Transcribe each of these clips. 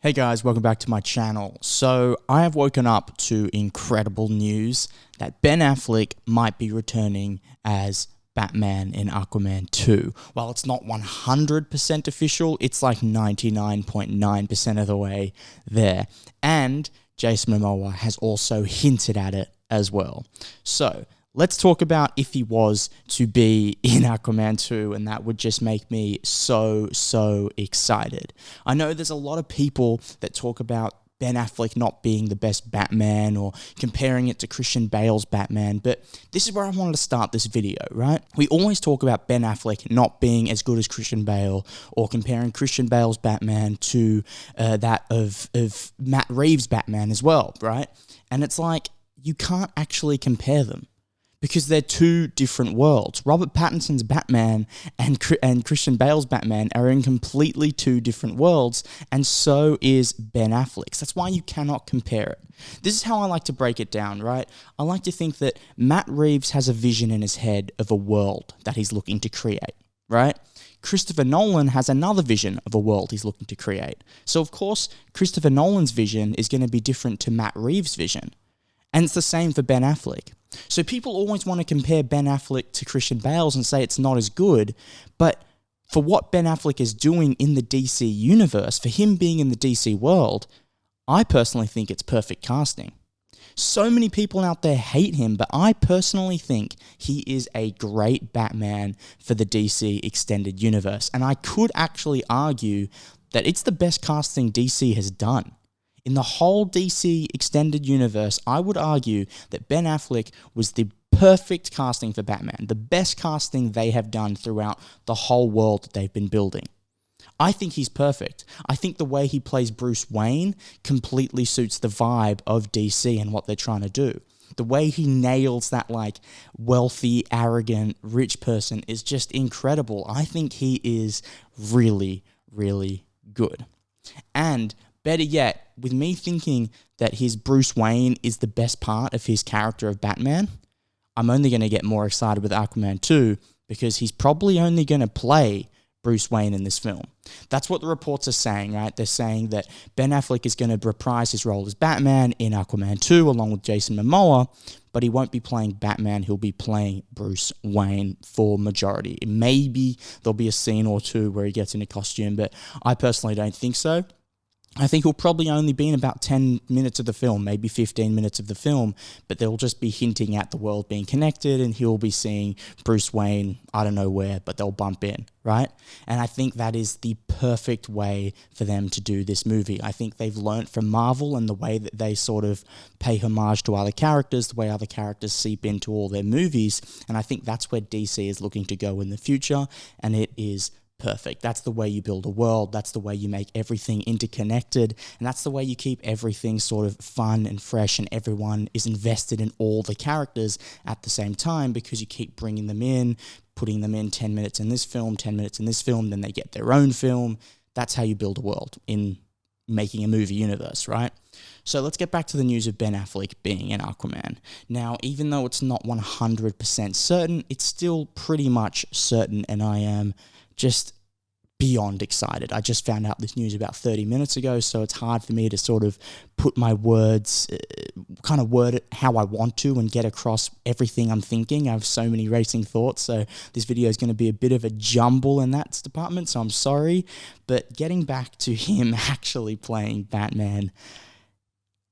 Hey guys, welcome back to my channel. So I have woken up to incredible news that Ben Affleck might be returning as Batman in Aquaman 2. While it's not 100% official, it's like 99.9% of the way there. And Jason Mamoa has also hinted at it as well. So let's talk about if he was to be in Aquaman 2, and that would just make me so excited. I know there's a lot of people that talk about Ben Affleck not being the best Batman or comparing it to Christian Bale's Batman, but this is where I wanted to start this video, right? We always talk about Ben Affleck not being as good as Christian Bale or comparing Christian Bale's Batman to that of Matt Reeves' Batman as well, right? And it's like, you can't actually compare them, because they're two different worlds. Robert Pattinson's Batman and Christian Bale's Batman are in completely two different worlds, and so is Ben Affleck's. That's why you cannot compare it. This is how I like to break it down, right? I like to think that Matt Reeves has a vision in his head of a world that he's looking to create, right? Christopher Nolan has another vision of a world he's looking to create. So, of course, Christopher Nolan's vision is going to be different to Matt Reeves' vision. And it's the same for Ben Affleck. So people always want to compare Ben Affleck to Christian Bale's and say it's not as good, but for what Ben Affleck is doing in the DC universe, for him being in the DC world, I personally think it's perfect casting. So many people out there hate him, but I personally think he is a great Batman for the DC extended universe. And I could actually argue that it's the best casting DC has done. In the whole DC extended universe, I would argue that Ben Affleck was the perfect casting for Batman, the best casting they have done throughout the whole world that they've been building. I think he's perfect. I think the way he plays Bruce Wayne completely suits the vibe of DC and what they're trying to do. The way he nails that like wealthy, arrogant, rich person is just incredible. I think he is really good. And better yet, with me thinking that his Bruce Wayne is the best part of his character of Batman, I'm only going to get more excited with Aquaman 2 because he's probably only going to play Bruce Wayne in this film. That's what the reports are saying, right? They're saying that Ben Affleck is going to reprise his role as Batman in Aquaman 2 along with Jason Mamoa, but he won't be playing Batman, he'll be playing Bruce Wayne for majority. Maybe there'll be a scene or two where he gets in a costume, but I personally don't think so. I think he'll probably only be in about 10 minutes of the film, maybe 15 minutes of the film, but they'll just be hinting at the world being connected and he'll be seeing Bruce Wayne, I don't know where, but they'll bump in, right? And I think that is the perfect way for them to do this movie. I think they've learnt from Marvel and the way that they sort of pay homage to other characters, the way other characters seep into all their movies, and I think that's where DC is looking to go in the future, and it is perfect. That's the way you build a world, that's the way you make everything interconnected, and that's the way you keep everything sort of fun and fresh and everyone is invested in all the characters at the same time because you keep bringing them in, putting them in 10 minutes in this film, 10 minutes in this film, then they get their own film. That's how you build a world in making a movie universe, right? So let's get back to the news of Ben Affleck being in Aquaman. Now, even though it's not 100% certain, it's still pretty much certain, and I am just beyond excited. I just found out this news about 30 minutes ago, so it's hard for me to sort of put my words, kind of word it how I want to and get across everything I'm thinking. I have so many racing thoughts, so this video is going to be a bit of a jumble in that department, so I'm sorry. But getting back to him actually playing Batman,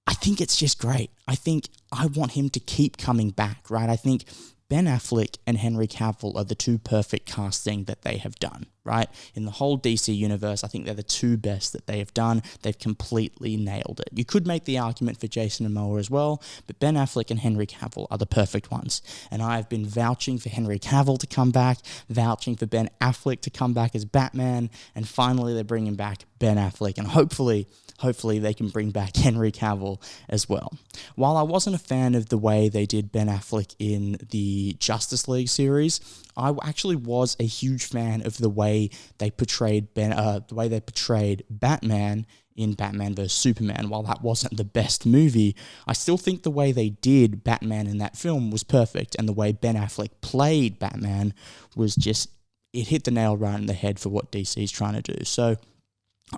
I think it's just great. I think I want him to keep coming back, right? I think Ben Affleck and Henry Cavill are the two perfect casting that they have done, right? In the whole DC universe, I think they're the two best that they have done. They've completely nailed it. You could make the argument for Jason Mamoa as well, but Ben Affleck and Henry Cavill are the perfect ones. And I have been vouching for Henry Cavill to come back, vouching for Ben Affleck to come back as Batman, and finally they're bringing back Ben Affleck, and hopefully they can bring back Henry Cavill as well. While I wasn't a fan of the way they did Ben Affleck in the Justice League series, I actually was a huge fan of the way they portrayed Batman in Batman vs. Superman. While that wasn't the best movie, I still think the way they did Batman in that film was perfect, and the way Ben Affleck played Batman was just, it hit the nail right in the head for what DC is trying to do. So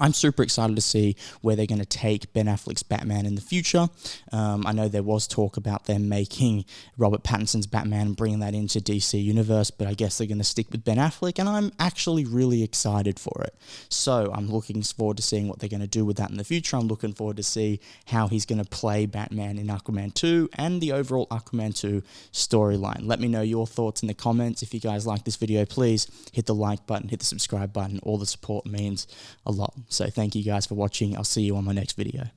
I'm super excited to see where they're going to take Ben Affleck's Batman in the future. I know there was talk about them making Robert Pattinson's Batman and bringing that into DC Universe, but I guess they're going to stick with Ben Affleck, and I'm actually really excited for it. So I'm looking forward to seeing what they're going to do with that in the future. I'm looking forward to see how he's going to play Batman in Aquaman 2 and the overall Aquaman 2 storyline. Let me know your thoughts in the comments. If you guys like this video, please hit the like button, hit the subscribe button. All the support means a lot. So thank you guys for watching. I'll see you on my next video.